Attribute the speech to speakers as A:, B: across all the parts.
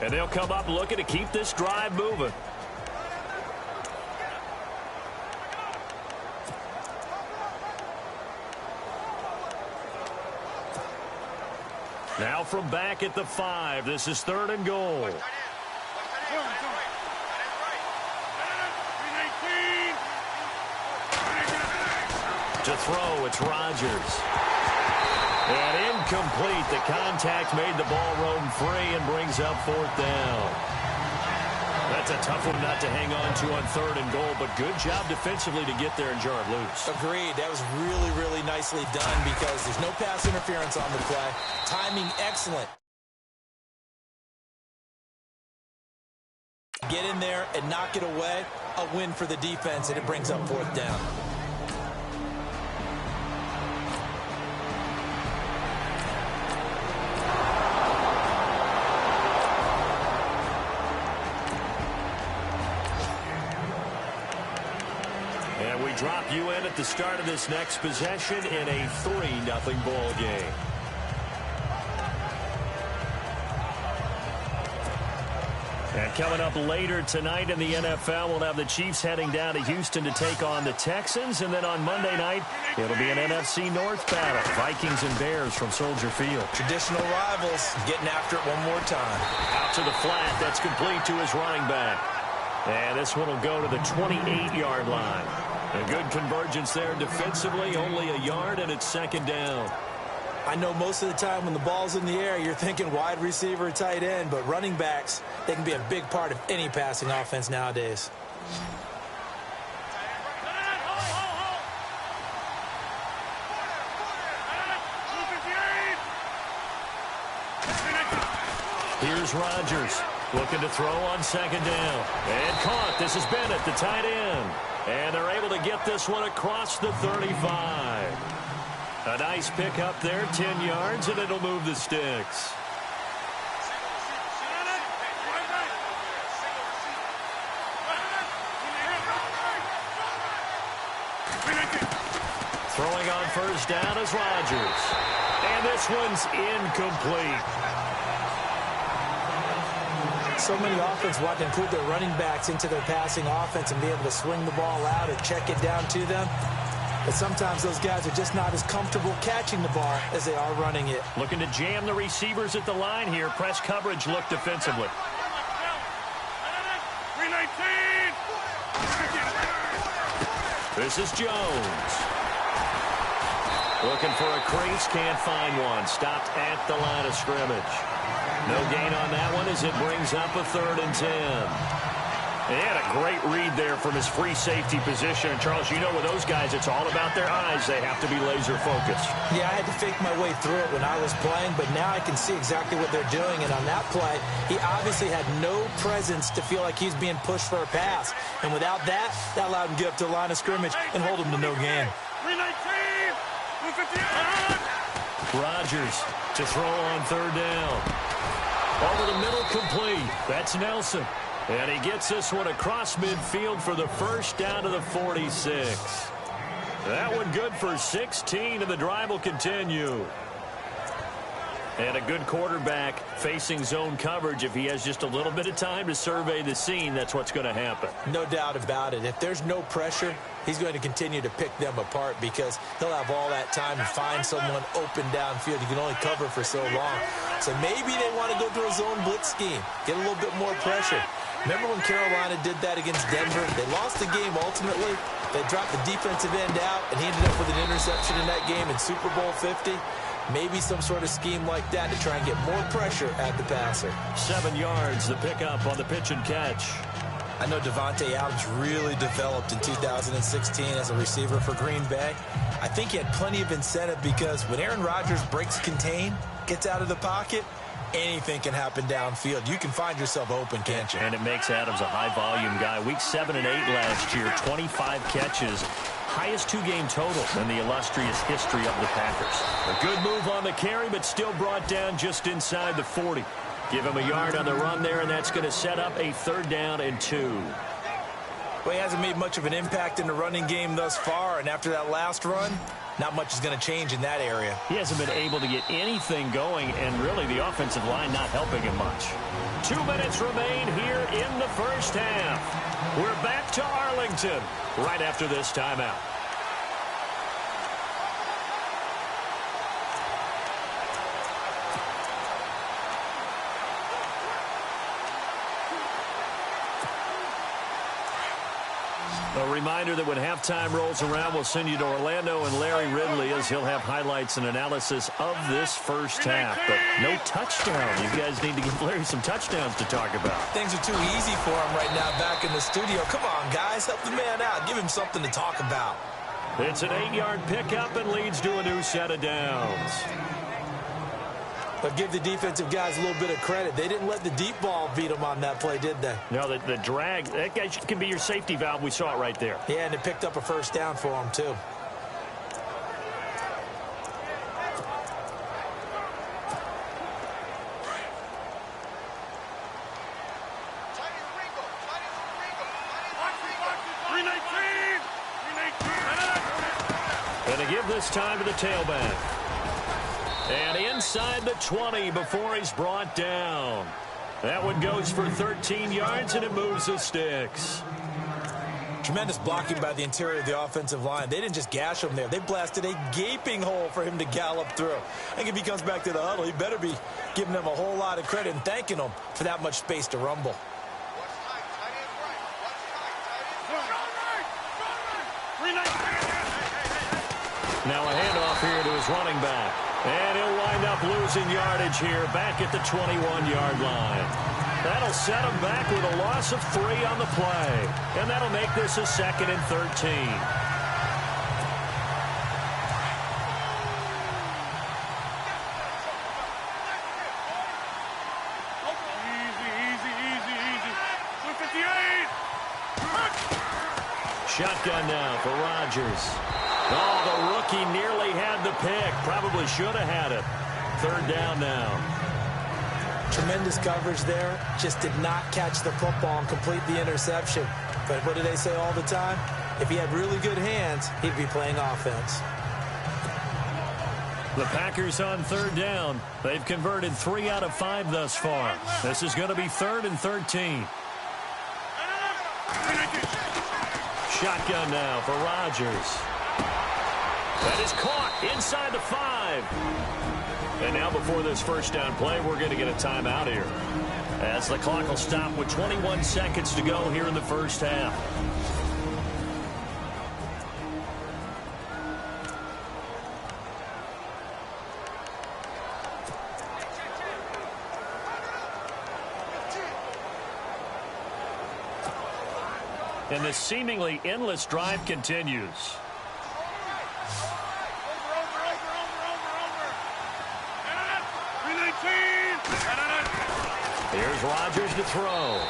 A: And they'll come up looking to keep this drive moving. Now from back at the 5, this is 3rd and goal. To throw, it's Rodgers. And incomplete. The contact made the ball roam free and brings up 4th down. That's a tough one not to hang on to on 3rd and goal, but good job defensively to get there and jar it loose.
B: Agreed. That was really, really nicely done because there's no pass interference on the play. Timing excellent. Get in there and knock it away. A win for the defense, and it brings up 4th down.
A: And we drop you in at the start of this next possession in a 3-0 ball game. And coming up later tonight in the NFL, we'll have the Chiefs heading down to Houston to take on the Texans. And then on Monday night, it'll be an NFC North battle. Vikings and Bears from Soldier Field.
B: Traditional rivals getting after it one more time.
A: Out to the flat. That's complete to his running back. And this one will go to the 28-yard line. A good convergence there defensively. Only a yard, and it's 2nd down.
B: I know most of the time when the ball's in the air, you're thinking wide receiver, tight end, but running backs, they can be a big part of any passing offense nowadays.
A: Here's Rodgers looking to throw on 2nd down. And caught. This is Bennett, the tight end. And they're able to get this one across the 35. A nice pick up there, 10 yards, and it'll move the sticks. Throwing on 1st down is Rodgers. And this one's incomplete.
B: So many offenses want to include their running backs into their passing offense and be able to swing the ball out or check it down to them. But sometimes those guys are just not as comfortable catching the ball as they are running it.
A: Looking to jam the receivers at the line here. Press coverage look defensively. This is Jones. Looking for a crease, can't find one. Stopped at the line of scrimmage. No gain on that one as it brings up a 3rd and 10. He had a great read there from his free safety position. And Charles, you know with those guys, it's all about their eyes. They have to be laser focused.
B: Yeah, I had to fake my way through it when I was playing, but now I can see exactly what they're doing. And on that play, he obviously had no presence to feel like he's being pushed for a pass. And without that, that allowed him to get up to the line of scrimmage and hold him to no gain.
A: Rodgers to throw on 3rd down. Over the middle, complete. That's Nelson. And he gets this one across midfield for the 1st down to the 46. That one good for 16, and the drive will continue. And a good quarterback facing zone coverage. If he has just a little bit of time to survey the scene, that's what's going to happen.
B: No doubt about it. If there's no pressure, he's going to continue to pick them apart because he'll have all that time to find someone open downfield. You can only cover for so long. So maybe they want to go to a zone blitz scheme, get a little bit more pressure. Remember when Carolina did that against Denver? They lost the game ultimately. They dropped the defensive end out, and he ended up with an interception in that game in Super Bowl 50. Maybe some sort of scheme like that to try and get more pressure at the passer.
A: 7 yards, the pickup on the pitch and catch.
B: I know Davante Adams really developed in 2016 as a receiver for Green Bay. I think he had plenty of incentive because when Aaron Rodgers breaks contain, gets out of the pocket, anything can happen downfield. You can find yourself open, can't you?
A: And it makes Adams a high-volume guy. Week 7 and 8 last year, 25 catches. Highest 2-game total in the illustrious history of the Packers. A good move on the carry, but still brought down just inside the 40. Give him a yard on the run there, and that's going to set up a 3rd down and 2.
B: Well, he hasn't made much of an impact in the running game thus far, and after that last run, not much is going to change in that area.
A: He hasn't been able to get anything going, and really the offensive line not helping him much. 2 minutes remain here in the first half. We're back to Arlington right after this timeout. A reminder that when halftime rolls around, we'll send you to Orlando and Larry Ridley as he'll have highlights and analysis of this first half. But no touchdown. You guys need to give Larry some touchdowns to talk about.
B: Things are too easy for him right now back in the studio. Come on, guys. Help the man out. Give him something to talk about.
A: It's an 8-yard pickup and leads to a new set of downs.
B: But give the defensive guys a little bit of credit. They didn't let the deep ball beat them on that play, did they?
A: No, the drag, that guy can be your safety valve. We saw it right there.
B: Yeah, and it picked up a first down for them, too.
A: And to give this time to the tailback. And inside the 20 before he's brought down. That one goes for 13 yards, and it moves the sticks.
B: Tremendous blocking by the interior of the offensive line. They didn't just gash him there. They blasted a gaping hole for him to gallop through. I think if he comes back to the huddle, he better be giving them a whole lot of credit and thanking them for that much space to rumble.
A: Now a handoff here to his running back. And he'll wind up losing yardage here back at the 21-yard line. That'll set him back with a loss of 3 on the play. And that'll make this a 2nd and 13. Shotgun now for Rodgers. Oh, the rookie nearly had the pick. Probably should have had it. 3rd down now.
B: Tremendous coverage there. Just did not catch the football and complete the interception. But what do they say all the time? If he had really good hands, he'd be playing offense.
A: The Packers on 3rd down. They've converted 3 out of 5 thus far. This is going to be 3rd and 13. Shotgun now for Rodgers. That is caught inside the 5. And now before this first down play, we're going to get a timeout here, as the clock will stop with 21 seconds to go here in the first half. And the seemingly endless drive continues. Here's Rodgers to throw.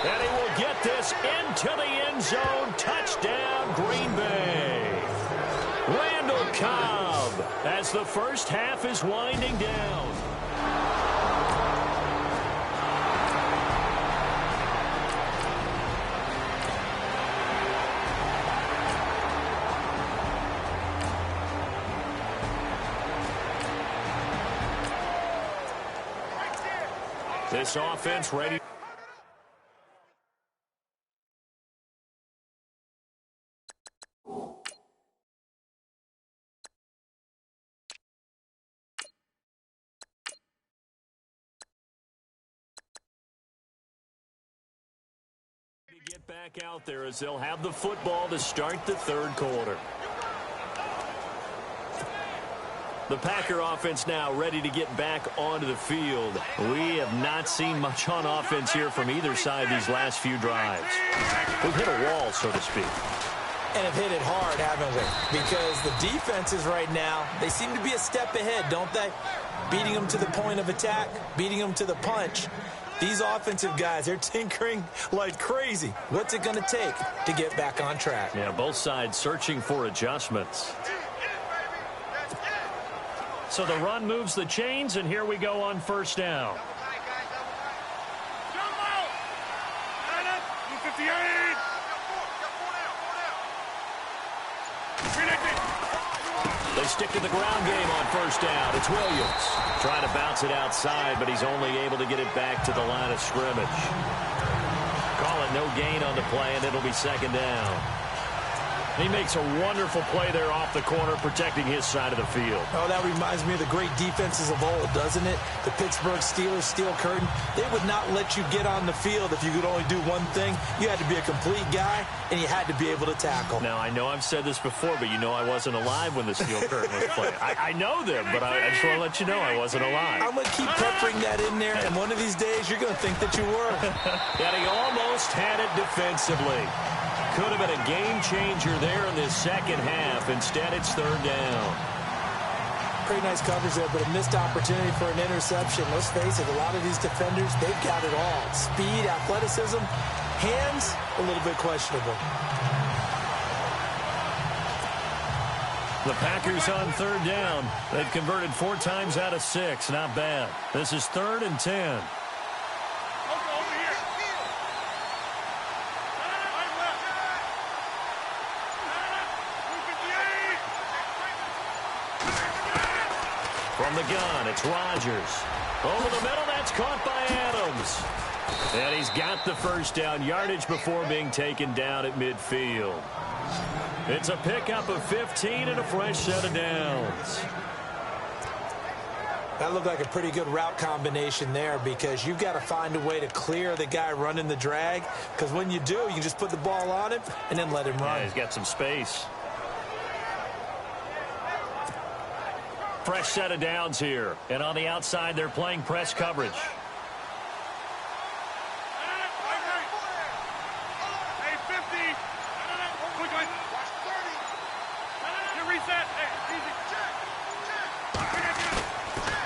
A: And he will get this into the end zone. Touchdown, Green Bay. Randall Cobb as the first half is winding down. This offense ready. Get back out there as they'll have the football to start the 3rd quarter. The Packer offense now ready to get back onto the field. We have not seen much on offense here from either side these last few drives. We've hit a wall, so to speak.
B: And have hit it hard, haven't we? Because the defenses right now, they seem to be a step ahead, don't they? Beating them to the point of attack, beating them to the punch. These offensive guys, they're tinkering like crazy. What's it going to take to get back on track?
A: Yeah, both sides searching for adjustments. So the run moves the chains, and here we go on 1st down. The they stick to the ground game on first down. It's Williams. Trying to bounce it outside, but he's only able to get it back to the line of scrimmage. Call it no gain on the play, and it'll be second down. He makes a wonderful play there off the corner, protecting his side of the field.
B: Oh, that reminds me of the great defenses of old, doesn't it? The Pittsburgh Steelers, steel curtain. They would not let you get on the field if you could only do one thing. You had to be a complete guy, and you had to be able to tackle.
A: Now, I know I've said this before, but you know I wasn't alive when the steel curtain was played. I know them, but I just want to let you know I wasn't alive.
B: I'm going to keep peppering that in there, and one of these days you're going to think that you were.
A: And he almost had it defensively. Could have been a game changer there in this second half. Instead, it's third down.
B: Pretty nice coverage there, but a missed opportunity for an interception. Let's face it, a lot of these defenders, they've got it all. Speed, athleticism, hands, a little bit questionable.
A: The Packers on third down. They've converted 4 times out of 6. Not bad. This is 3rd and 10. From the gun, it's Rodgers. Over the middle, that's caught by Adams. And he's got the first down yardage before being taken down at midfield. It's a pickup of 15 and a fresh set of downs.
B: That looked like a pretty good route combination there because you've got to find a way to clear the guy running the drag, because when you do, you can just put the ball on him and then let him run.
A: Yeah, he's got some space. Fresh set of downs here. And on the outside, they're playing press coverage.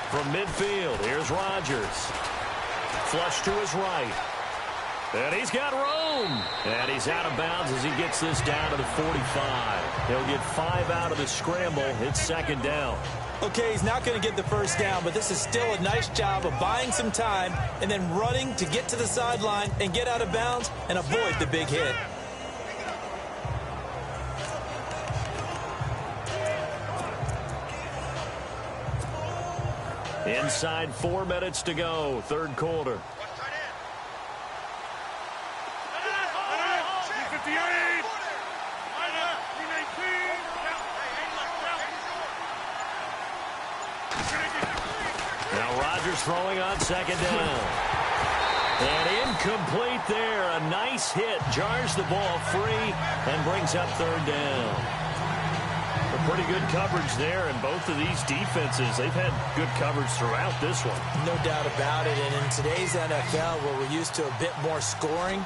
A: From midfield, here's Rodgers. Flush to his right. And he's got room. And he's out of bounds as he gets this down to the 45. He'll get 5 out of the scramble. It's second down.
B: Okay, he's not going to get the first down, but this is still a nice job of buying some time and then running to get to the sideline and get out of bounds and avoid the big hit.
A: Inside 4 minutes to go, third quarter. Now Rodgers throwing on second down. And incomplete there. A nice hit. Jars the ball free and brings up third down. Pretty good coverage there, and both of these defenses, they've had good coverage throughout this one.
B: No doubt about it, and in today's NFL, where we're used to a bit more scoring,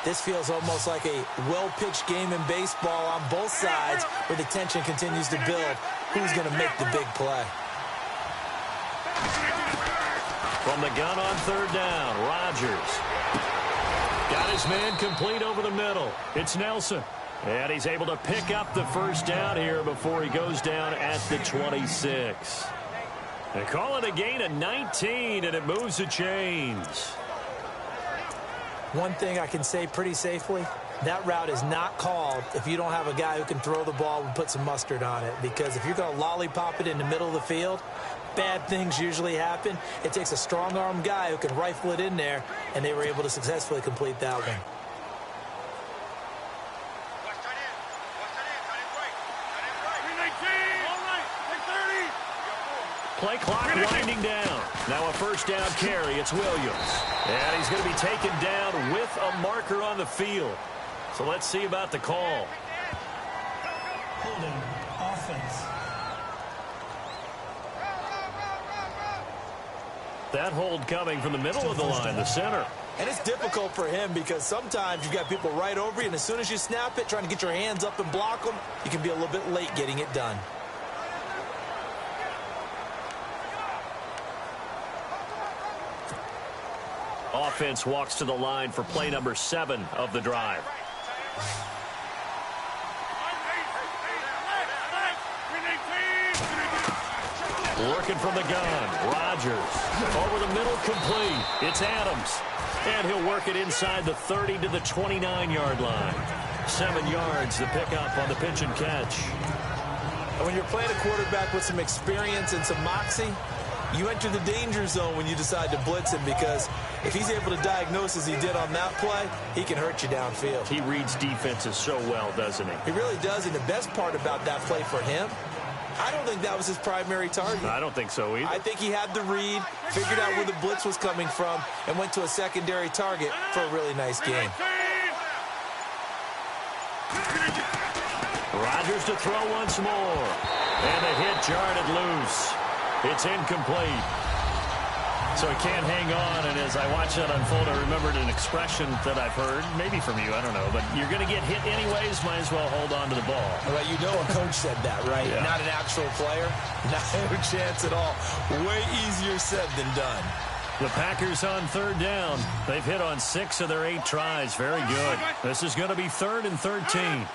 B: this feels almost like a well-pitched game in baseball on both sides, where the tension continues to build. Who's going to make the big play?
A: From the gun on third down, Rodgers. Got his man complete over the middle. It's Nelson. And he's able to pick up the first down here before he goes down at the 26. They call it a gain of 19, and it moves the chains.
B: One thing I can say pretty safely, that route is not called if you don't have a guy who can throw the ball and put some mustard on it. Because if you're going to lollipop it in the middle of the field, bad things usually happen. It takes a strong-arm guy who can rifle it in there, and they were able to successfully complete that one.
A: Play clock winding down. Now a first down carry. It's Williams. And he's going to be taken down with a marker on the field. So let's see about the call.
C: Holding offense.
A: That hold coming from the middle of the line, the center.
B: And it's difficult for him because sometimes you've got people right over you, and as soon as you snap it, trying to get your hands up and block them, you can be a little bit late getting it done.
A: Offense walks to the line for play number 7 of the drive. Working from the gun, Rodgers. Over the middle, complete. It's Adams. And he'll work it inside the 30 to the 29-yard line. 7 yards, the pickup on the pitch and catch.
B: And when you're playing a quarterback with some experience and some moxie, you enter the danger zone when you decide to blitz him, because if he's able to diagnose as he did on that play, he can hurt you downfield.
A: He reads defenses so well, doesn't he?
B: He really does, and the best part about that play for him, I don't think that was his primary target.
A: I don't think so either.
B: I think he had the read, figured out where the blitz was coming from, and went to a secondary target for a really nice game.
A: Rodgers to throw once more. And the hit jarred loose. It's incomplete. So he can't hang on, and as I watch that unfold, I remembered an expression that I've heard, maybe from you, I don't know, but you're going to get hit anyways, might as well hold on to the ball.
B: Well, you know a coach said that, right?
A: Yeah.
B: Not an actual player. No chance at all. Way easier said than done.
A: The Packers on third down. They've hit on 6 of their 8 tries. Very good. This is going to be 3rd and 13.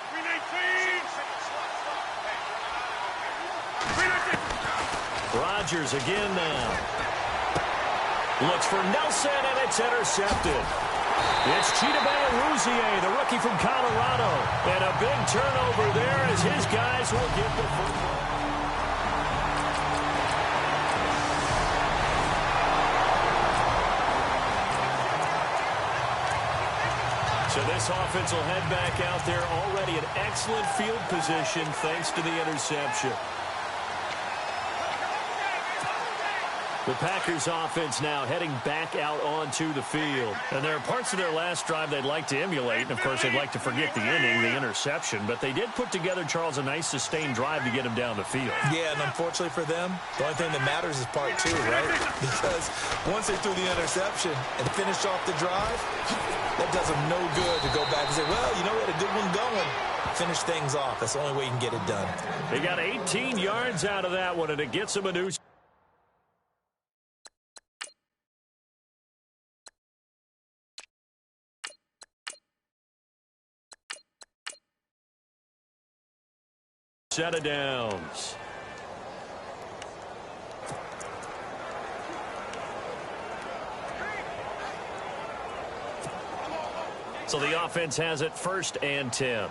A: Rodgers again now. Looks for Nelson, and it's intercepted. It's Chidobe, the rookie from Colorado. And a big turnover there as his guys will get the football. So this offense will head back out there, already in excellent field position thanks to the interception. The Packers offense now heading back out onto the field. And there are parts of their last drive they'd like to emulate. And, of course, they'd like to forget the inning, the interception. But they did put together, Charles, a nice sustained drive to get him down the field.
B: Yeah, and unfortunately for them, the only thing that matters is part 2, right? Because once they threw the interception and finished off the drive, that does them no good to go back and say, well, you know, we had a good one going. Finish things off. That's the only way you can get it done.
A: They got 18 yards out of that one, and it gets them a new set of downs. So the offense has it 1st and 10.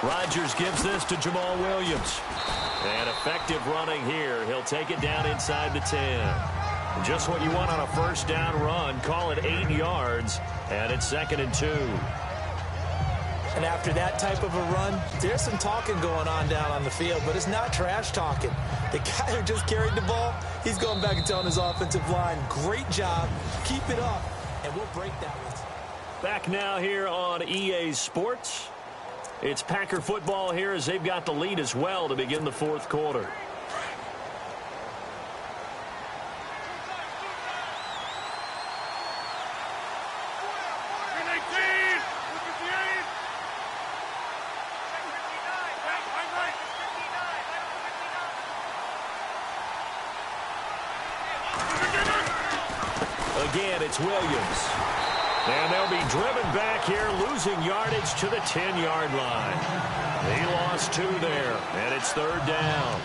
A: Rodgers gives this to Jamal Williams. And effective running here. He'll take it down inside the 10. Just what you want on a first down run. Call it 8 yards. And it's 2nd and 2.
B: And after that type of a run, there's some talking going on down on the field, but it's not trash talking. The guy who just carried the ball, he's going back and telling his offensive line, great job, keep it up, and we'll break that one.
A: Back now here on EA Sports. It's Packer football here as they've got the lead as well to begin the 4th quarter. Again, it's Williams. And they'll be driven back here, losing yardage to the 10-yard line. He lost 2 there, and it's 3rd down.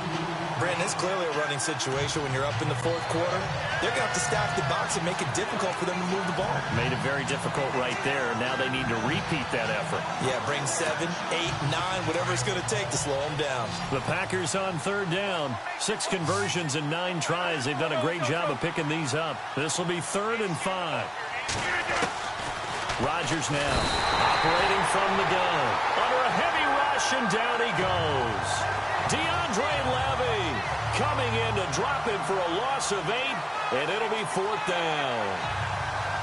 B: Brandon, it's clearly a running situation when you're up in the 4th quarter. They're going to have to stack the box and make it difficult for them to move the ball.
A: Made it very difficult right there. Now they need to repeat that effort.
B: Yeah, bring 7, 8, 9, whatever it's going to take to slow them down.
A: The Packers on 3rd down. 6 conversions and 9 tries. They've done a great job of picking these up. This will be 3rd and 5. Rodgers now operating from the gun. Under a heavy rush, and down he goes. DeAndre Levy coming in to drop him for a loss of 8, and it'll be 4th down.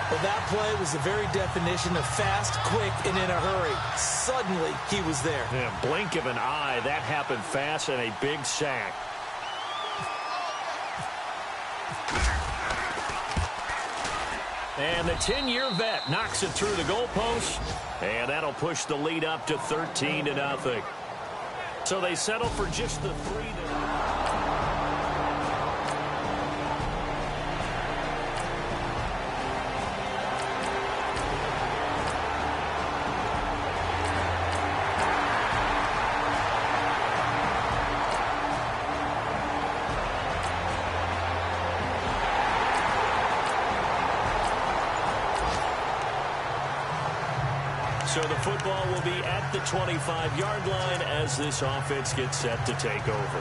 B: Well, that play was the very definition of fast, quick, and in a hurry. Suddenly, he was there.
A: Yeah, blink of an eye, that happened fast, and a big sack. And the 10-year vet knocks it through the goalpost, and that'll push the lead up to 13-0. So they settle for just the 3. So the football will be at the 25-yard line as this offense gets set to take over.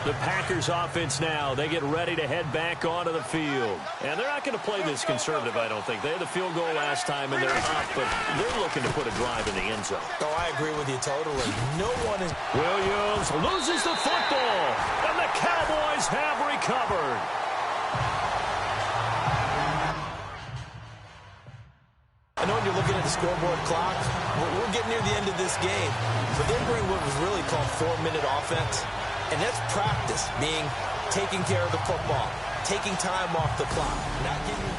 A: The Packers offense now, they get ready to head back onto the field. And they're not going to play this conservative, I don't think. They had the field goal last time, and they're up, but they're looking to put a drive in the end zone.
B: Oh, I agree with you totally. No one is...
A: Williams loses the football, and the Cowboys have recovered.
B: I know when you're looking at the scoreboard clock, we're getting near the end of this game, but they're doing what was really called 4-minute offense. And that's practice, being taking care of the football, taking time off the clock, not getting...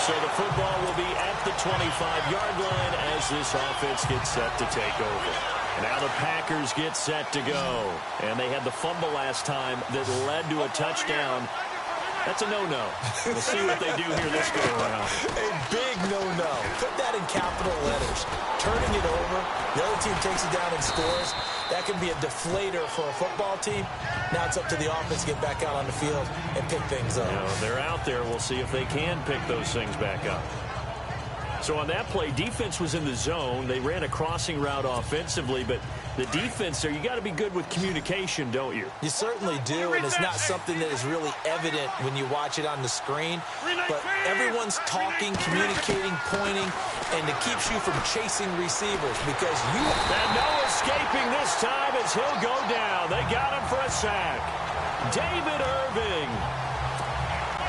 A: So the football will be at the 25-yard line as this offense gets set to take over. Now the Packers get set to go. And they had the fumble last time that led to a touchdown. That's a no-no. We'll see what they do here this go-around.
B: A big no-no. Put that in capital letters. Turning it over, the other team takes it down and scores. That can be a deflator for a football team. Now it's up to the offense to get back out on the field and pick things up.
A: They're out there. We'll see if they can pick those things back up. So on that play, defense was in the zone. They ran a crossing route offensively, but the defense there, you got to be good with communication, don't you?
B: You certainly do, and it's not something that is really evident when you watch it on the screen. But everyone's talking, communicating, pointing, and it keeps you from chasing receivers because you...
A: And no escaping this time as he'll go down. They got him for a sack. David Irving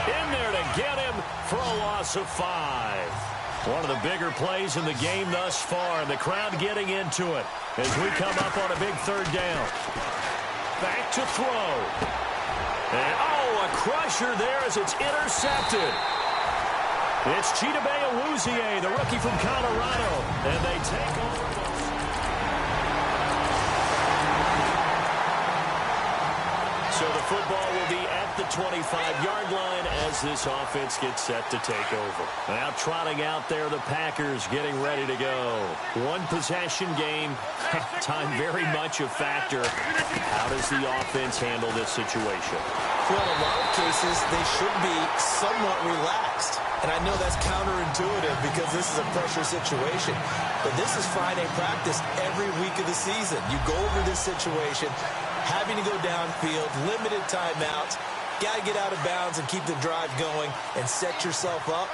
A: in there to get him for a loss of 5. One of the bigger plays in the game thus far, and the crowd getting into it as we come up on a big third down. Back to throw. And, a crusher there as it's intercepted. It's Chidobe Awuzie, the rookie from Colorado, and they take over. So the football will be at the 25-yard line as this offense gets set to take over. Now trotting out there, the Packers getting ready to go. One possession game. Time very much a factor. How does the offense handle this situation?
B: Well, in a lot of cases, they should be somewhat relaxed. And I know that's counterintuitive because this is a pressure situation. But this is Friday practice every week of the season. You go over this situation, having to go downfield, limited timeouts, got to get out of bounds and keep the drive going and set yourself up.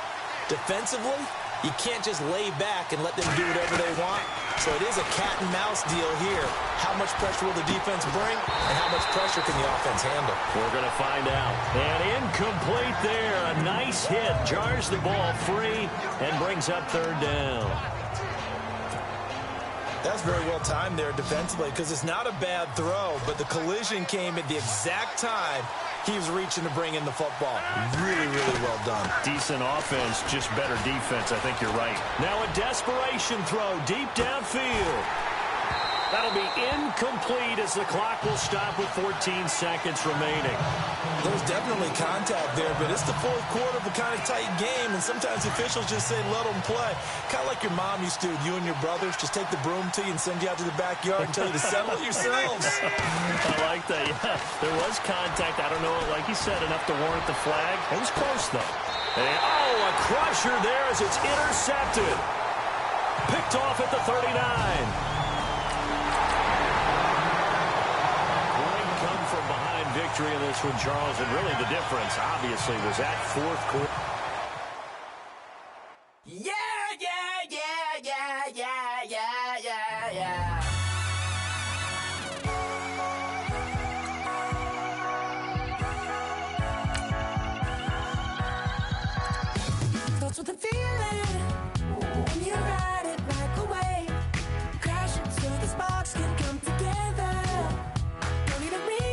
B: Defensively, you can't just lay back and let them do whatever they want. So it is a cat-and-mouse deal here. How much pressure will the defense bring, and how much pressure can the offense handle?
A: We're going to find out. And incomplete there. A nice hit. Jars the ball free and brings up third down.
B: That's very well timed there defensively because it's not a bad throw, but the collision came at the exact time he was reaching to bring in the football. Really, really well done.
A: Decent offense, just better defense. I think you're right. Now a desperation throw deep downfield. That'll be incomplete as the clock will stop with 14 seconds remaining.
B: There's definitely contact there, but it's the fourth quarter of a kind of tight game, and sometimes officials just say let them play. Kind of like your mom used to, you and your brothers, just take the broom to you and send you out to the backyard and tell you to settle it yourselves.
A: I like that, yeah. There was contact. I don't know, like you said, enough to warrant the flag. It was close, though. And, a crusher there as it's intercepted. Picked off at the 39. Victory in this one, Charles, and really the difference, obviously, was that fourth quarter.
C: Yeah, yeah, yeah, yeah, yeah, yeah, yeah, yeah. That's what the feeling, and you ride it right away. Crash into the sparks can come together. Don't need a reason.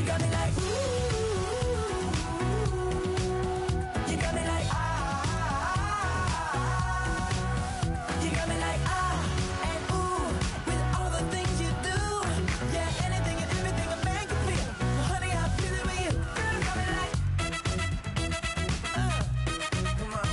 C: got me like, ooh. You got me like, ah. You got me like, ah, and ooh, with all the things you do. Yeah, anything and everything a man can feel. Well, honey, I feel it with you. Girl, you got me like, come on,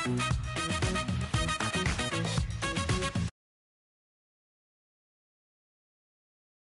B: Thank you.